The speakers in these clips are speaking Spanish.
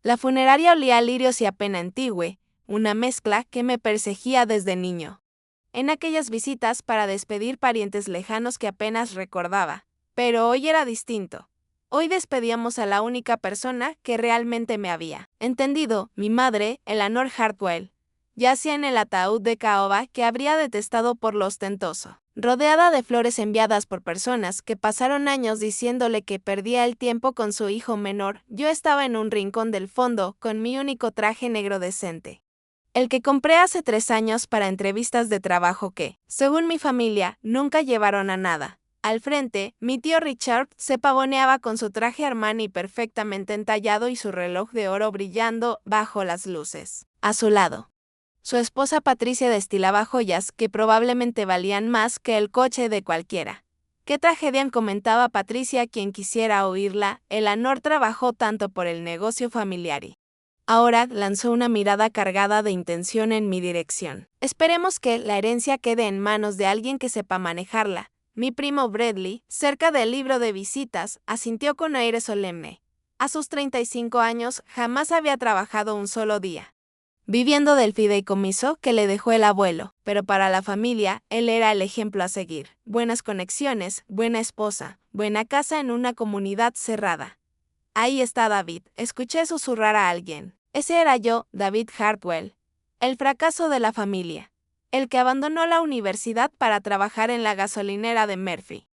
La funeraria olía a lirios y a pena antigüe, una mezcla que me perseguía desde niño. En aquellas visitas para despedir parientes lejanos que apenas recordaba. Pero hoy era distinto. Hoy despedíamos a la única persona que realmente me había entendido, mi madre, Eleanor Hartwell. Yacía en el ataúd de caoba que habría detestado por lo ostentoso, rodeada de flores enviadas por personas que pasaron años diciéndole que perdía el tiempo con su hijo menor. Yo estaba en un rincón del fondo con mi único traje negro decente, el que compré hace 3 años para entrevistas de trabajo que, según mi familia, nunca llevaron a nada. Al frente, mi tío Richard se pavoneaba con su traje Armani perfectamente entallado y su reloj de oro brillando bajo las luces. A su lado, su esposa Patricia destilaba joyas que probablemente valían más que el coche de cualquiera. «Qué tragedia», comentaba Patricia, quien quisiera oírla. Eleanor trabajó tanto por el negocio familiar y ahora lanzó una mirada cargada de intención en mi dirección. «Esperemos que la herencia quede en manos de alguien que sepa manejarla». Mi primo Bradley, cerca del libro de visitas, asintió con aire solemne. A sus 35 años jamás había trabajado un solo día, viviendo del fideicomiso que le dejó el abuelo, pero para la familia él era el ejemplo a seguir. Buenas conexiones, buena esposa, buena casa en una comunidad cerrada. Ahí está David, escuché susurrar a alguien. Ese era yo, David Hartwell. El fracaso de la familia. El que abandonó la universidad para trabajar en la gasolinera de Murphy,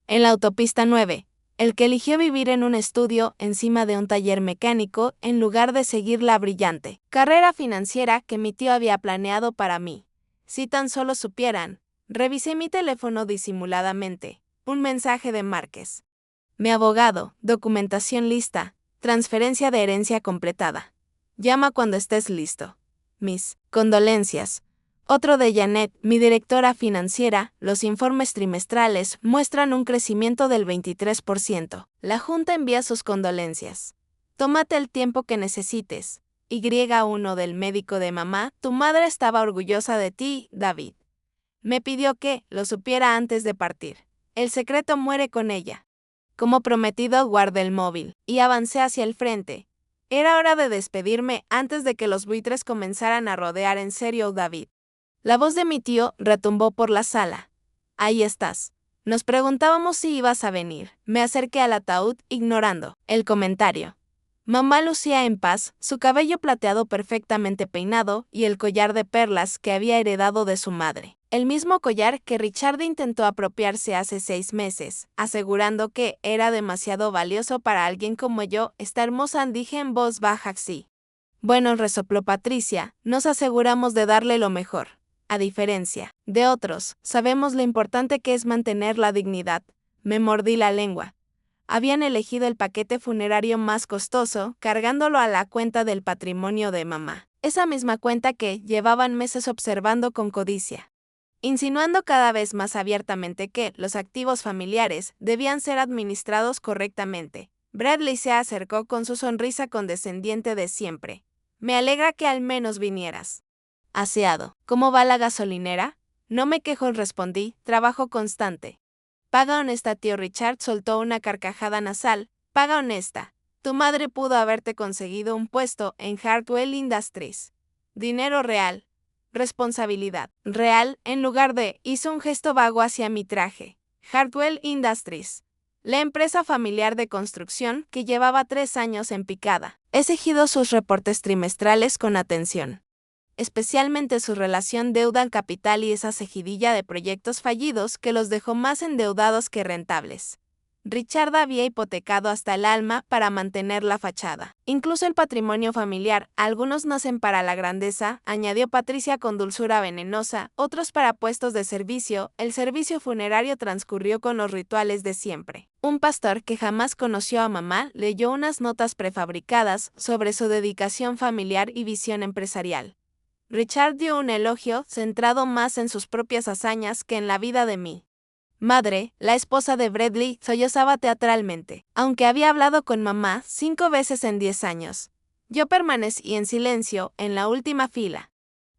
en la autopista 9. El que eligió vivir en un estudio encima de un taller mecánico en lugar de seguir la brillante carrera financiera que mi tío había planeado para mí. Si tan solo supieran. Revisé mi teléfono disimuladamente. Un mensaje de Márquez. Mi abogado, documentación lista, transferencia de herencia completada. Llama cuando estés listo. Mis condolencias. Otro de Janet, mi directora financiera. Los informes trimestrales muestran un crecimiento del 23%. La Junta envía sus condolencias. Tómate el tiempo que necesites. Y1 del médico de mamá, tu madre estaba orgullosa de ti, David. Me pidió que lo supiera antes de partir. El secreto muere con ella. Como prometido, guardé el móvil y avancé hacia el frente. Era hora de despedirme antes de que los buitres comenzaran a rodear en serio, David. La voz de mi tío retumbó por la sala. Ahí estás. Nos preguntábamos si ibas a venir. Me acerqué al ataúd, ignorando el comentario. Mamá lucía en paz, su cabello plateado perfectamente peinado y el collar de perlas que había heredado de su madre. El mismo collar que Richard intentó apropiarse hace 6 meses, asegurando que era demasiado valioso para alguien como yo. Está hermosa, dije en voz baja. Sí. Bueno, resopló Patricia, nos aseguramos de darle lo mejor. A diferencia de otros, sabemos lo importante que es mantener la dignidad. Me mordí la lengua. Habían elegido el paquete funerario más costoso, cargándolo a la cuenta del patrimonio de mamá. Esa misma cuenta que llevaban meses observando con codicia, insinuando cada vez más abiertamente que los activos familiares debían ser administrados correctamente. Bradley se acercó con su sonrisa condescendiente de siempre. Me alegra que al menos vinieras. Aseado. ¿Cómo va la gasolinera? No me quejo, respondí, trabajo constante. Paga honesta, tío Richard soltó una carcajada nasal. Paga honesta. Tu madre pudo haberte conseguido un puesto en Hartwell Industries. Dinero real. Responsabilidad real en lugar de, hizo un gesto vago hacia mi traje. Hartwell Industries. La empresa familiar de construcción que llevaba 3 años en picada. He seguido sus reportes trimestrales con atención, especialmente su relación deuda al capital y esa seguidilla de proyectos fallidos que los dejó más endeudados que rentables. Richard había hipotecado hasta el alma para mantener la fachada. Incluso el patrimonio familiar, algunos nacen para la grandeza, añadió Patricia con dulzura venenosa, otros para puestos de servicio. El servicio funerario transcurrió con los rituales de siempre. Un pastor que jamás conoció a mamá leyó unas notas prefabricadas sobre su dedicación familiar y visión empresarial. Richard dio un elogio centrado más en sus propias hazañas que en la vida de mi madre. La esposa de Bradley sollozaba teatralmente. Aunque había hablado con mamá 5 veces en 10 años, yo permanecí en silencio en la última fila,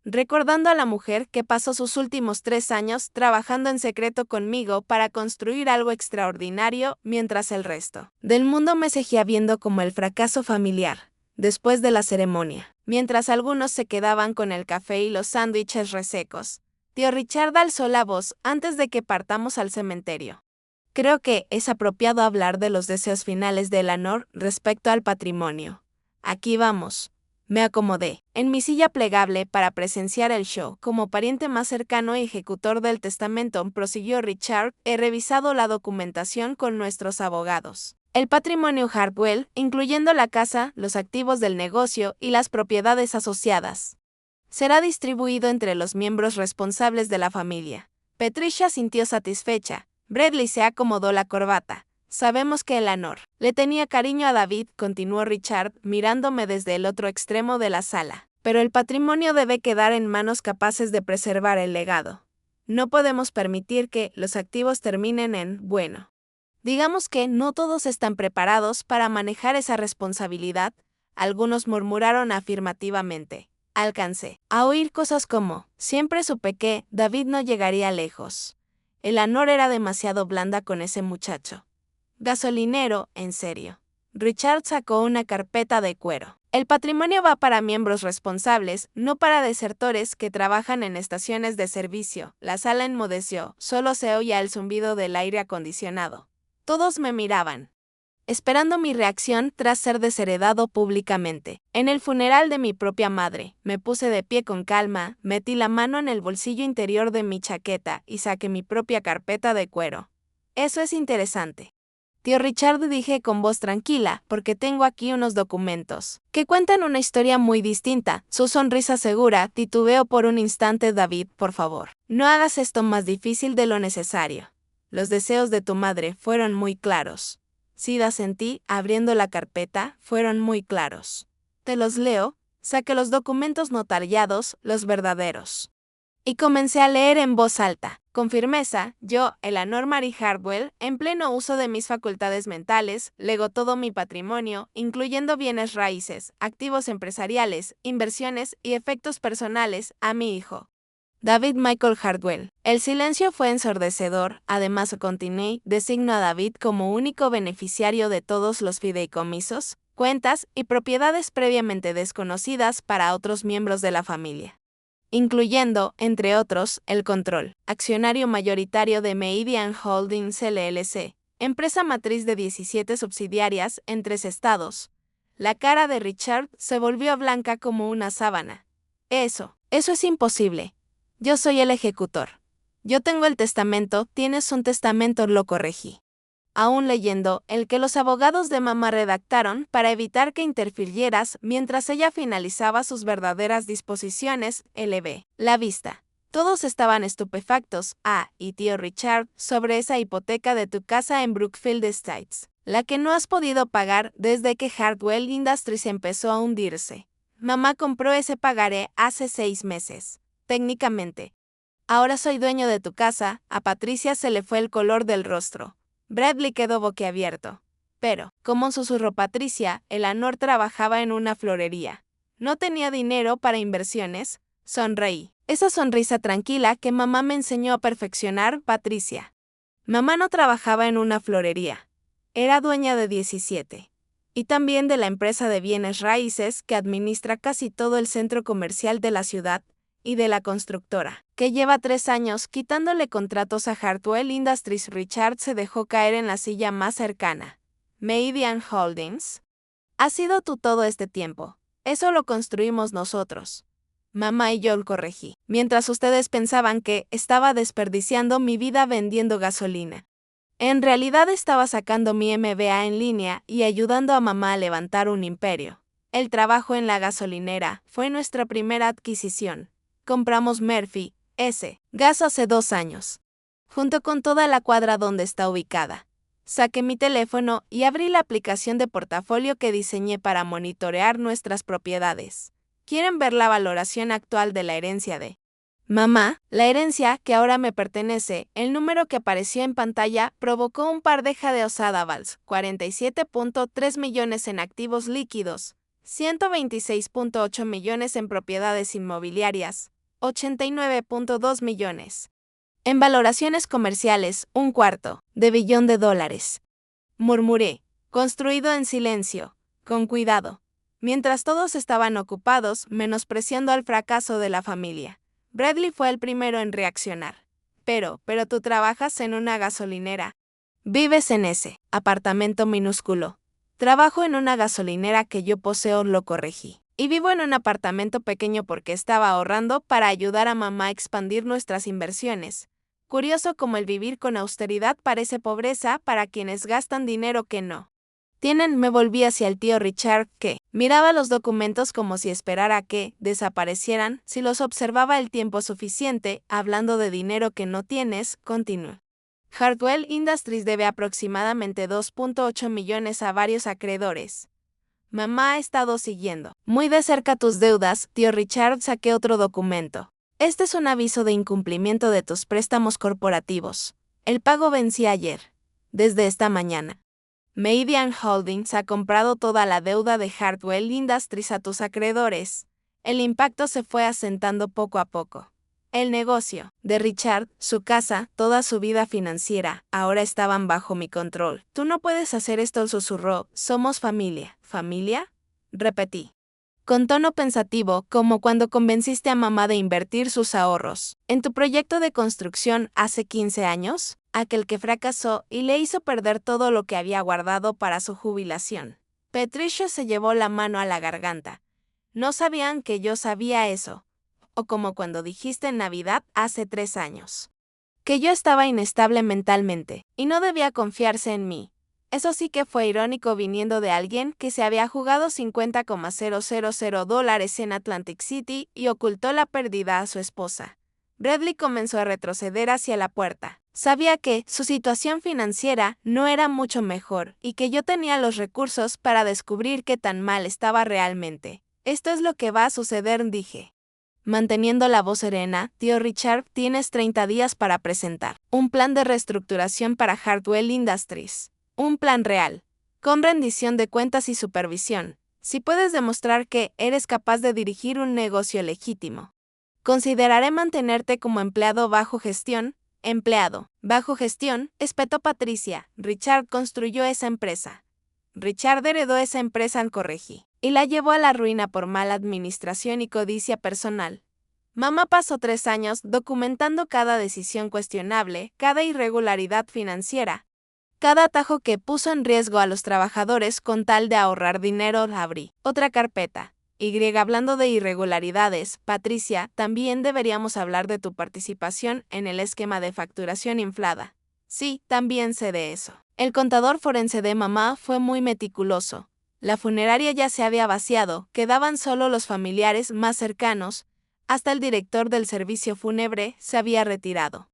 recordando a la mujer que pasó sus últimos 3 años trabajando en secreto conmigo para construir algo extraordinario mientras el resto del mundo me seguía viendo como el fracaso familiar. después de la ceremonia. Mientras algunos se quedaban con el café y los sándwiches resecos, tío Richard alzó la voz antes de que partamos al cementerio. Creo que es apropiado hablar de los deseos finales de Eleanor respecto al patrimonio. Aquí vamos. Me acomodé en mi silla plegable para presenciar el show. Como pariente más cercano y ejecutor del testamento, prosiguió Richard, he revisado la documentación con nuestros abogados. El patrimonio Hartwell, incluyendo la casa, los activos del negocio y las propiedades asociadas, será distribuido entre los miembros responsables de la familia. Patricia sintió satisfecha. Bradley se acomodó la corbata. Sabemos que Eleanor le tenía cariño a David, continuó Richard, mirándome desde el otro extremo de la sala. Pero el patrimonio debe quedar en manos capaces de preservar el legado. No podemos permitir que los activos terminen en, bueno. Digamos que no todos están preparados para manejar esa responsabilidad. Algunos murmuraron afirmativamente. Alcancé a oír cosas como, siempre supe que David no llegaría lejos. Eleanor era demasiado blanda con ese muchacho. Gasolinero, en serio. Richard sacó una carpeta de cuero. El patrimonio va para miembros responsables, no para desertores que trabajan en estaciones de servicio. La sala enmudeció, solo se oía el zumbido del aire acondicionado. Todos me miraban, esperando mi reacción tras ser desheredado públicamente. En el funeral de mi propia madre, me puse de pie con calma, metí la mano en el bolsillo interior de mi chaqueta y saqué mi propia carpeta de cuero. Eso es interesante. Tío Richard, dije con voz tranquila, porque tengo aquí unos documentos que cuentan una historia muy distinta. Su sonrisa segura, titubeó por un instante. David, por favor, no hagas esto más difícil de lo necesario. Los deseos de tu madre fueron muy claros. Sid asentí, abriendo la carpeta, fueron muy claros. Te los leo, saqué los documentos notariados, los verdaderos. Y comencé a leer en voz alta. Con firmeza, yo, Eleanor Mary Hartwell, en pleno uso de mis facultades mentales, legó todo mi patrimonio, incluyendo bienes raíces, activos empresariales, inversiones y efectos personales, a mi hijo, David Michael Hartwell. El silencio fue ensordecedor. Además, continué, designo a David como único beneficiario de todos los fideicomisos, cuentas y propiedades previamente desconocidas para otros miembros de la familia, incluyendo, entre otros, el control accionario mayoritario de Meridian Holdings LLC, empresa matriz de 17 subsidiarias en 3 estados. La cara de Richard se volvió blanca como una sábana. Eso es imposible. Yo soy el ejecutor. Yo tengo el testamento, tienes un testamento, lo corregí. Aún leyendo, el que los abogados de mamá redactaron para evitar que interfirieras mientras ella finalizaba sus verdaderas disposiciones, elevé la vista. Todos estaban estupefactos, y tío Richard, sobre esa hipoteca de tu casa en Brookfield Estates, la que no has podido pagar desde que Hartwell Industries empezó a hundirse. Mamá compró ese pagaré hace 6 meses. Técnicamente. Ahora soy dueño de tu casa. A Patricia se le fue el color del rostro. Bradley quedó boquiabierto. Pero, como susurró Patricia, Eleanor trabajaba en una florería. No tenía dinero para inversiones. Sonreí. Esa sonrisa tranquila que mamá me enseñó a perfeccionar, Patricia. Mamá no trabajaba en una florería. Era dueña de 17. Y también de la empresa de bienes raíces que administra casi todo el centro comercial de la ciudad, y de la constructora, que lleva 3 años quitándole contratos a Hartwell Industries. Richard se dejó caer en la silla más cercana. Meridian Holdings. Has sido tú todo este tiempo. Eso lo construimos nosotros. Mamá y yo lo corregí, mientras ustedes pensaban que estaba desperdiciando mi vida vendiendo gasolina. En realidad estaba sacando mi MBA en línea y ayudando a mamá a levantar un imperio. El trabajo en la gasolinera fue nuestra primera adquisición. Compramos Murphy S. Gas hace 2 años, junto con toda la cuadra donde está ubicada. Saqué mi teléfono y abrí la aplicación de portafolio que diseñé para monitorear nuestras propiedades. ¿Quieren ver la valoración actual de la herencia de mamá? La herencia que ahora me pertenece, el número que apareció en pantalla, provocó un par de jadeos audibles. 47.3 millones en activos líquidos, 126.8 millones en propiedades inmobiliarias, 89.2 millones en valoraciones comerciales, $1/4 de billón. Murmuré, construido en silencio, con cuidado. Mientras todos estaban ocupados, menospreciando al fracaso de la familia, Bradley fue el primero en reaccionar. Pero tú trabajas en una gasolinera. Vives en ese apartamento minúsculo. Trabajo en una gasolinera que yo poseo, lo corregí. Y vivo en un apartamento pequeño porque estaba ahorrando para ayudar a mamá a expandir nuestras inversiones. Curioso como el vivir con austeridad parece pobreza para quienes gastan dinero que no tienen. Me volví hacia el tío Richard, que miraba los documentos como si esperara que desaparecieran si los observaba el tiempo suficiente. Hablando de dinero que no tienes, continuó. Hartwell Industries debe aproximadamente 2.8 millones a varios acreedores. Mamá ha estado siguiendo muy de cerca tus deudas, tío Richard. Saqué otro documento. Este es un aviso de incumplimiento de tus préstamos corporativos. El pago vencía ayer. Desde esta mañana, Meridian Holdings ha comprado toda la deuda de Hartwell Industries a tus acreedores. El impacto se fue asentando poco a poco. El negocio de Richard, su casa, toda su vida financiera, ahora estaban bajo mi control. Tú no puedes hacer esto, susurró. Somos familia. ¿Familia? Repetí, con tono pensativo, como cuando convenciste a mamá de invertir sus ahorros en tu proyecto de construcción hace 15 años, aquel que fracasó y le hizo perder todo lo que había guardado para su jubilación. Patricia se llevó la mano a la garganta. No sabían que yo sabía eso. O como cuando dijiste en Navidad hace 3 años. Que yo estaba inestable mentalmente, y no debía confiarse en mí. Eso sí que fue irónico viniendo de alguien que se había jugado $50,000 en Atlantic City y ocultó la pérdida a su esposa. Bradley comenzó a retroceder hacia la puerta. Sabía que su situación financiera no era mucho mejor y que yo tenía los recursos para descubrir qué tan mal estaba realmente. Esto es lo que va a suceder, dije. Manteniendo la voz serena, tío Richard, tienes 30 días para presentar un plan de reestructuración para Hartwell Industries. Un plan real, con rendición de cuentas y supervisión, si puedes demostrar que eres capaz de dirigir un negocio legítimo. Consideraré mantenerte como empleado bajo gestión. Empleado bajo gestión, espetó Patricia. Richard construyó esa empresa. Richard heredó esa empresa, corregí, y la llevó a la ruina por mala administración y codicia personal. Mamá pasó 3 años documentando cada decisión cuestionable, cada irregularidad financiera, cada atajo que puso en riesgo a los trabajadores con tal de ahorrar dinero. Abrí otra carpeta. Hablando de irregularidades, Patricia, también deberíamos hablar de tu participación en el esquema de facturación inflada. Sí, también sé de eso. El contador forense de mamá fue muy meticuloso. La funeraria ya se había vaciado, quedaban solo los familiares más cercanos, hasta el director del servicio fúnebre se había retirado.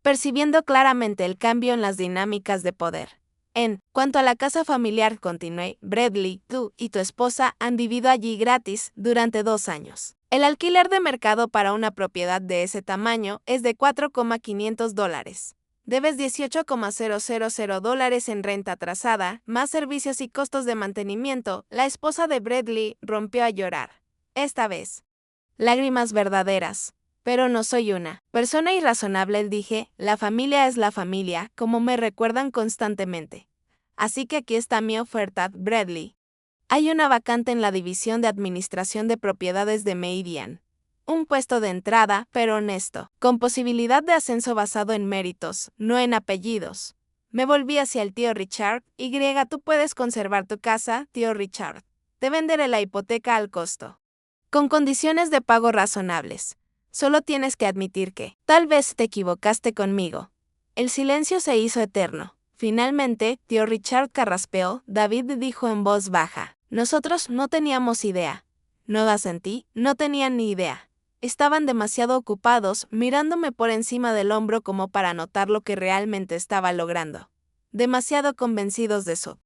Percibiendo claramente el cambio en las dinámicas de poder. En cuanto a la casa familiar, continué, Bradley, tú y tu esposa han vivido allí gratis durante 2 años. El alquiler de mercado para una propiedad de ese tamaño es de $4,500. Debes $18,000 en renta atrasada, más servicios y costos de mantenimiento. La esposa de Bradley rompió a llorar. Esta vez, lágrimas verdaderas. Pero no soy una persona irrazonable, dije, la familia es la familia, como me recuerdan constantemente. Así que aquí está mi oferta, Bradley. Hay una vacante en la división de administración de propiedades de Meridian. Un puesto de entrada, pero honesto, con posibilidad de ascenso basado en méritos, no en apellidos. Me volví hacia el tío Richard. Tú puedes conservar tu casa, tío Richard. Te venderé la hipoteca al costo, con condiciones de pago razonables. Solo tienes que admitir que, tal vez te equivocaste conmigo. El silencio se hizo eterno. Finalmente, tío Richard carraspeó. David dijo en voz baja. Nosotros no teníamos idea. No asentí, no tenían ni idea. Estaban demasiado ocupados mirándome por encima del hombro como para notar lo que realmente estaba logrando. Demasiado convencidos de su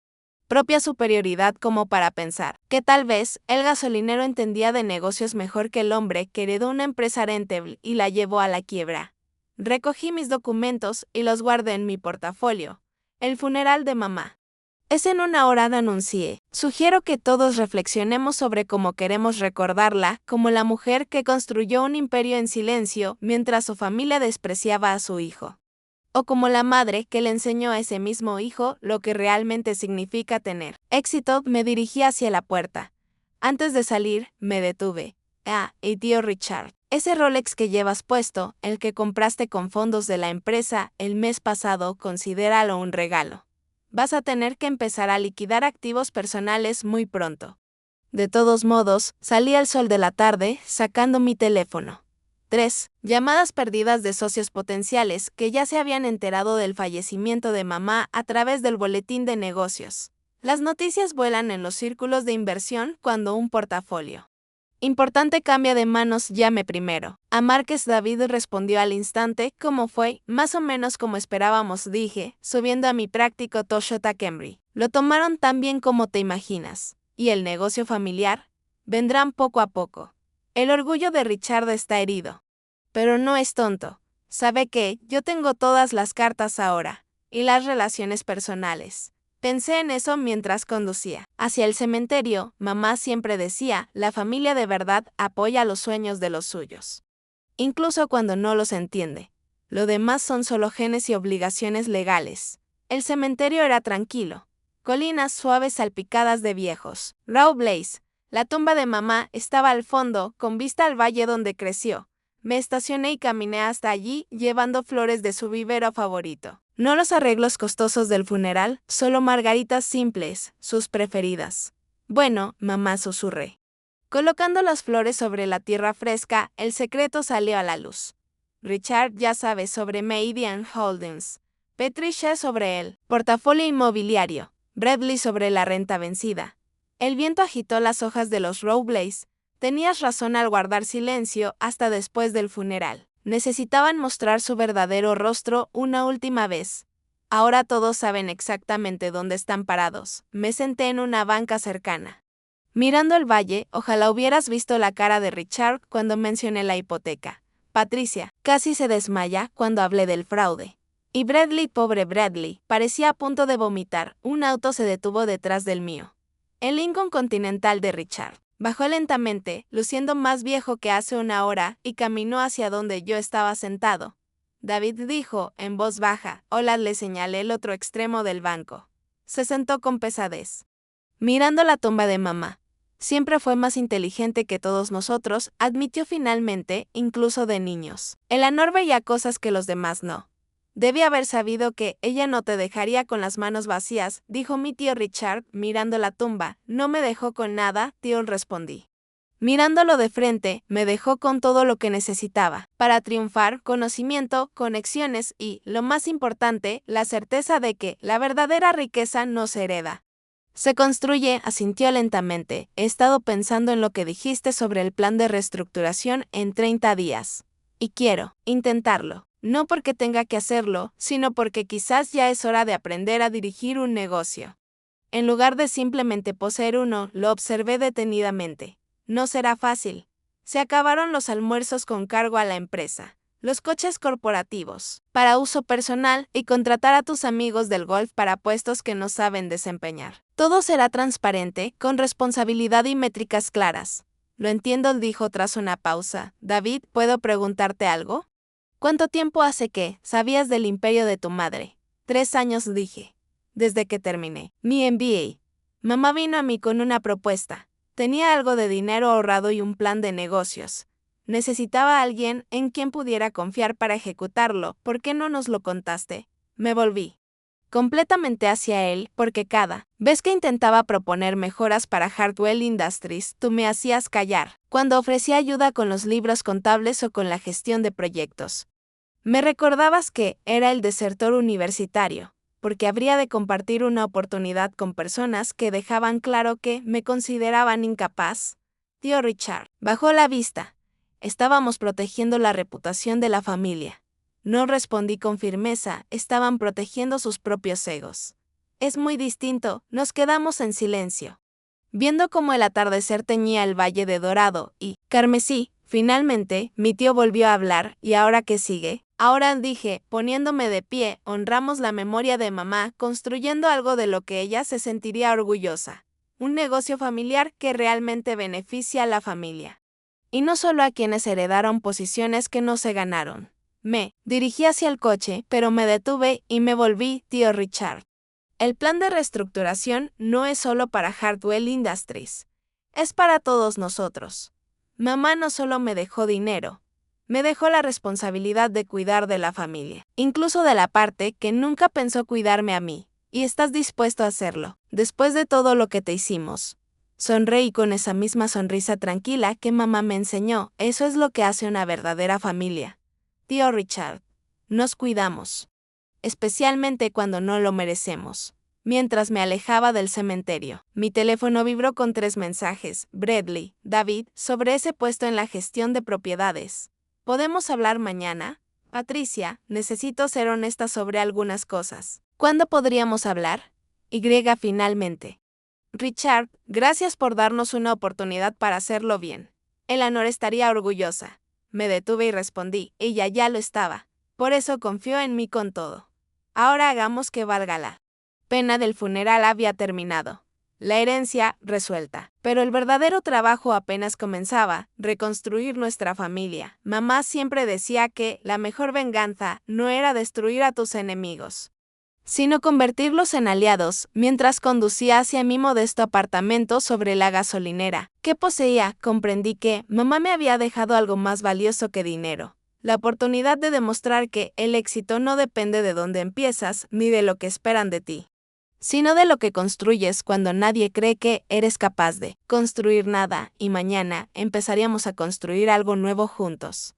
propia superioridad como para pensar que tal vez el gasolinero entendía de negocios mejor que el hombre que heredó una empresa rentable y la llevó a la quiebra. Recogí mis documentos y los guardé en mi portafolio. El funeral de mamá. Es en 1 hora, anuncié. Sugiero que todos reflexionemos sobre cómo queremos recordarla, como la mujer que construyó un imperio en silencio mientras su familia despreciaba a su hijo. O como la madre que le enseñó a ese mismo hijo lo que realmente significa tener éxito. Me dirigí hacia la puerta. Antes de salir, me detuve. Y tío Richard, ese Rolex que llevas puesto, el que compraste con fondos de la empresa el mes pasado, considéralo un regalo. Vas a tener que empezar a liquidar activos personales muy pronto. De todos modos, salí al sol de la tarde, sacando mi teléfono. 3. Llamadas perdidas de socios potenciales que ya se habían enterado del fallecimiento de mamá a través del boletín de negocios. Las noticias vuelan en los círculos de inversión cuando un portafolio importante cambia de manos, llame primero. A Márquez David respondió al instante, ¿cómo fue? Más o menos como esperábamos, dije, subiendo a mi práctico Toyota Camry. Lo tomaron tan bien como te imaginas. ¿Y el negocio familiar? Vendrán poco a poco. El orgullo de Richard está herido. Pero no es tonto. Sabe que yo tengo todas las cartas ahora. Y las relaciones personales. Pensé en eso mientras conducía. Hacia el cementerio, mamá siempre decía, la familia de verdad apoya los sueños de los suyos. Incluso cuando no los entiende. Lo demás son solo genes y obligaciones legales. El cementerio era tranquilo. Colinas suaves salpicadas de viejos. Raw Blaze. La tumba de mamá estaba al fondo, con vista al valle donde creció. Me estacioné y caminé hasta allí, llevando flores de su vivero favorito. No los arreglos costosos del funeral, solo margaritas simples, sus preferidas. Bueno, mamá, susurré. Colocando las flores sobre la tierra fresca, el secreto salió a la luz. Richard ya sabe sobre Meridian Holdings. Patricia sobre el portafolio inmobiliario. Bradley sobre la renta vencida. El viento agitó las hojas de los Robles. Tenías razón al guardar silencio hasta después del funeral. Necesitaban mostrar su verdadero rostro una última vez. Ahora todos saben exactamente dónde están parados. Me senté en una banca cercana. Mirando el valle, ojalá hubieras visto la cara de Richard cuando mencioné la hipoteca. Patricia casi se desmaya cuando hablé del fraude. Y Bradley, pobre Bradley, parecía a punto de vomitar. Un auto se detuvo detrás del mío. El Lincoln Continental de Richard. Bajó lentamente, luciendo más viejo que hace una hora, y caminó hacia donde yo estaba sentado. David dijo, en voz baja, hola, le señalé el otro extremo del banco. Se sentó con pesadez. Mirando la tumba de mamá. Siempre fue más inteligente que todos nosotros, admitió finalmente, incluso de niños. Eleanor veía cosas que los demás no. Debí haber sabido que ella no te dejaría con las manos vacías, dijo mi tío Richard, mirando la tumba. No me dejó con nada, tío, respondí. Mirándolo de frente, me dejó con todo lo que necesitaba, para triunfar, conocimiento, conexiones y, lo más importante, la certeza de que la verdadera riqueza no se hereda. Se construye, asintió lentamente. He estado pensando en lo que dijiste sobre el plan de reestructuración en 30 días. Y quiero intentarlo. No porque tenga que hacerlo, sino porque quizás ya es hora de aprender a dirigir un negocio. En lugar de simplemente poseer uno, lo observé detenidamente. No será fácil. Se acabaron los almuerzos con cargo a la empresa, los coches corporativos, para uso personal y contratar a tus amigos del golf para puestos que no saben desempeñar. Todo será transparente, con responsabilidad y métricas claras. Lo entiendo, dijo tras una pausa. David, ¿puedo preguntarte algo? ¿Cuánto tiempo hace que sabías del imperio de tu madre? 3 años, dije. Desde que terminé mi MBA. Mamá vino a mí con una propuesta. Tenía algo de dinero ahorrado y un plan de negocios. Necesitaba a alguien en quien pudiera confiar para ejecutarlo. ¿Por qué no nos lo contaste? Me volví completamente hacia él, porque cada vez que intentaba proponer mejoras para Hartwell Industries, tú me hacías callar, cuando ofrecía ayuda con los libros contables o con la gestión de proyectos. Me recordabas que era el desertor universitario, porque habría de compartir una oportunidad con personas que dejaban claro que me consideraban incapaz. Tío Richard bajó la vista. Estábamos protegiendo la reputación de la familia. No respondí con firmeza, estaban protegiendo sus propios egos. Es muy distinto, nos quedamos en silencio. Viendo cómo el atardecer teñía el valle de dorado y carmesí, finalmente, mi tío volvió a hablar, ¿y ahora qué sigue? Ahora, dije, poniéndome de pie, honramos la memoria de mamá, construyendo algo de lo que ella se sentiría orgullosa. Un negocio familiar que realmente beneficia a la familia. Y no solo a quienes heredaron posiciones que no se ganaron. Me dirigí hacia el coche, pero me detuve y me volví, tío Richard. El plan de reestructuración no es solo para Hartwell Industries. Es para todos nosotros. Mamá no solo me dejó dinero, me dejó la responsabilidad de cuidar de la familia, incluso de la parte que nunca pensó cuidarme a mí, y estás dispuesto a hacerlo, después de todo lo que te hicimos. Sonreí con esa misma sonrisa tranquila que mamá me enseñó. Eso es lo que hace una verdadera familia. Tío Richard, nos cuidamos, especialmente cuando no lo merecemos. Mientras me alejaba del cementerio, mi teléfono vibró con 3 mensajes. Bradley, David, sobre ese puesto en la gestión de propiedades. ¿Podemos hablar mañana? Patricia, necesito ser honesta sobre algunas cosas. ¿Cuándo podríamos hablar? Y finalmente. Richard, gracias por darnos una oportunidad para hacerlo bien. Eleanor estaría orgullosa. Me detuve y respondí, ella ya lo estaba. Por eso confió en mí con todo. Ahora hagamos que valga la pena del funeral había terminado. La herencia, resuelta. Pero el verdadero trabajo apenas comenzaba, reconstruir nuestra familia. Mamá siempre decía que la mejor venganza no era destruir a tus enemigos, sino convertirlos en aliados. Mientras conducía hacia mi modesto apartamento sobre la gasolinera que poseía, comprendí que mamá me había dejado algo más valioso que dinero. La oportunidad de demostrar que el éxito no depende de dónde empiezas ni de lo que esperan de ti, sino de lo que construyes cuando nadie cree que eres capaz de construir nada, y mañana empezaríamos a construir algo nuevo juntos.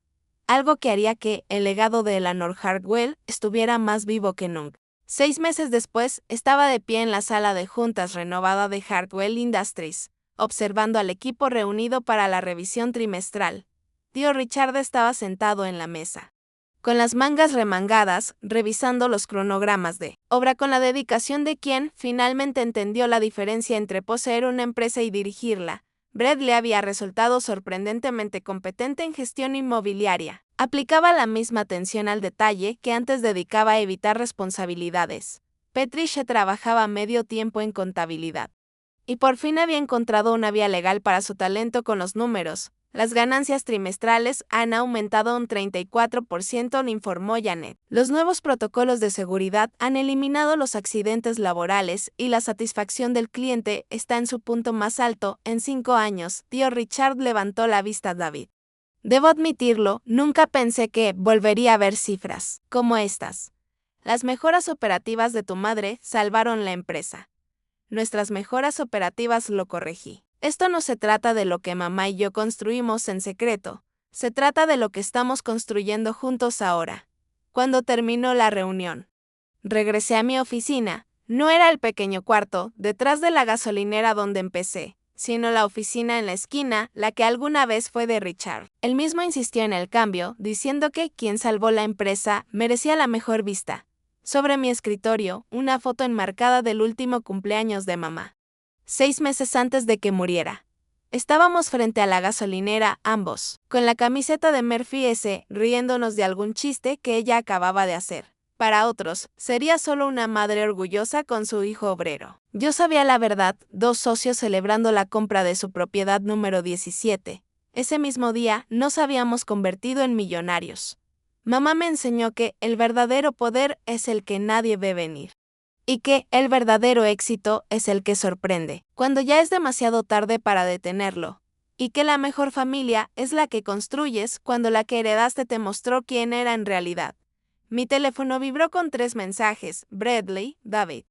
Algo que haría que el legado de Eleanor Hartwell estuviera más vivo que nunca. 6 meses después, estaba de pie en la sala de juntas renovada de Hartwell Industries, observando al equipo reunido para la revisión trimestral. Tío Richard estaba sentado en la mesa, con las mangas remangadas, revisando los cronogramas de obra con la dedicación de quien finalmente entendió la diferencia entre poseer una empresa y dirigirla. Bradley había resultado sorprendentemente competente en gestión inmobiliaria. Aplicaba la misma atención al detalle que antes dedicaba a evitar responsabilidades. Patricia trabajaba medio tiempo en contabilidad. Y por fin había encontrado una vía legal para su talento con los números. Las ganancias trimestrales han aumentado un 34%, informó Janet. Los nuevos protocolos de seguridad han eliminado los accidentes laborales y la satisfacción del cliente está en su punto más alto en 5 años. Tío Richard levantó la vista a David. Debo admitirlo, nunca pensé que volvería a ver cifras como estas. Las mejoras operativas de tu madre salvaron la empresa. Nuestras mejoras operativas, lo corregí. Esto no se trata de lo que mamá y yo construimos en secreto, se trata de lo que estamos construyendo juntos ahora. Cuando terminó la reunión, regresé a mi oficina. No era el pequeño cuarto detrás de la gasolinera donde empecé, sino la oficina en la esquina, la que alguna vez fue de Richard. Él mismo insistió en el cambio, diciendo que quien salvó la empresa merecía la mejor vista. Sobre mi escritorio, una foto enmarcada del último cumpleaños de mamá, 6 meses antes de que muriera. Estábamos frente a la gasolinera, ambos, con la camiseta de Murphy S., riéndonos de algún chiste que ella acababa de hacer. Para otros, sería solo una madre orgullosa con su hijo obrero. Yo sabía la verdad, 2 socios celebrando la compra de su propiedad número 17. Ese mismo día, nos habíamos convertido en millonarios. Mamá me enseñó que el verdadero poder es el que nadie ve venir. Y que el verdadero éxito es el que sorprende, cuando ya es demasiado tarde para detenerlo. Y que la mejor familia es la que construyes cuando la que heredaste te mostró quién era en realidad. Mi teléfono vibró con 3 mensajes. Bradley, David.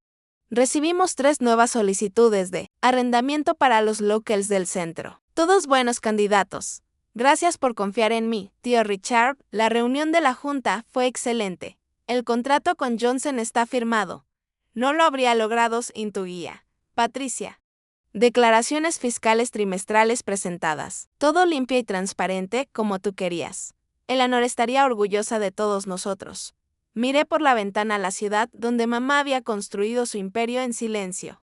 Recibimos 3 nuevas solicitudes de arrendamiento para los locals del centro. Todos buenos candidatos. Gracias por confiar en mí, tío Richard. La reunión de la junta fue excelente. El contrato con Johnson está firmado. No lo habría logrado sin tu guía, Patricia. Declaraciones fiscales trimestrales presentadas. Todo limpio y transparente como tú querías. Eleanor estaría orgullosa de todos nosotros. Miré por la ventana a la ciudad donde mamá había construido su imperio en silencio,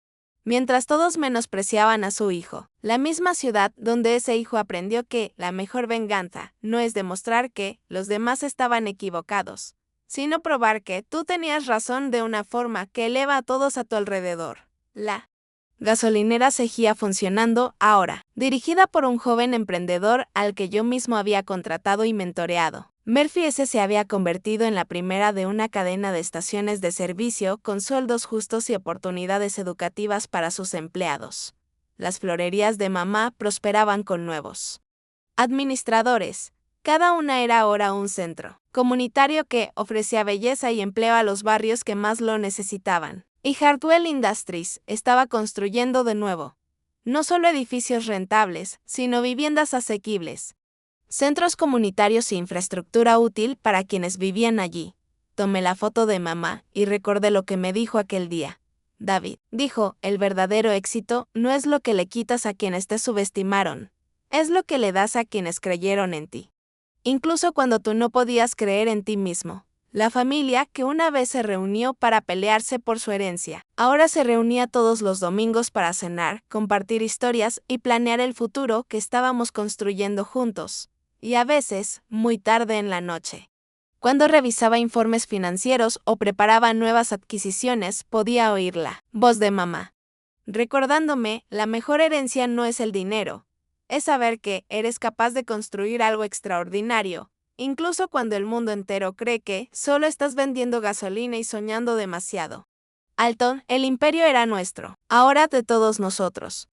mientras todos menospreciaban a su hijo. La misma ciudad donde ese hijo aprendió que la mejor venganza no es demostrar que los demás estaban equivocados, sino probar que tú tenías razón de una forma que eleva a todos a tu alrededor. La gasolinera seguía funcionando ahora, dirigida por un joven emprendedor al que yo mismo había contratado y mentoreado. Murphy S. se había convertido en la primera de una cadena de estaciones de servicio con sueldos justos y oportunidades educativas para sus empleados. Las florerías de mamá prosperaban con nuevos administradores. Cada una era ahora un centro comunitario que ofrecía belleza y empleo a los barrios que más lo necesitaban. Y Hartwell Industries estaba construyendo de nuevo. No solo edificios rentables, sino viviendas asequibles. Centros comunitarios e infraestructura útil para quienes vivían allí. Tomé la foto de mamá y recordé lo que me dijo aquel día. David, dijo, el verdadero éxito no es lo que le quitas a quienes te subestimaron. Es lo que le das a quienes creyeron en ti. Incluso cuando tú no podías creer en ti mismo. La familia, que una vez se reunió para pelearse por su herencia, ahora se reunía todos los domingos para cenar, compartir historias y planear el futuro que estábamos construyendo juntos. Y a veces, muy tarde en la noche. Cuando revisaba informes financieros o preparaba nuevas adquisiciones, podía oír la voz de mamá, recordándome, la mejor herencia no es el dinero, es saber que eres capaz de construir algo extraordinario, incluso cuando el mundo entero cree que solo estás vendiendo gasolina y soñando demasiado. Alton, el imperio era nuestro, ahora de todos nosotros.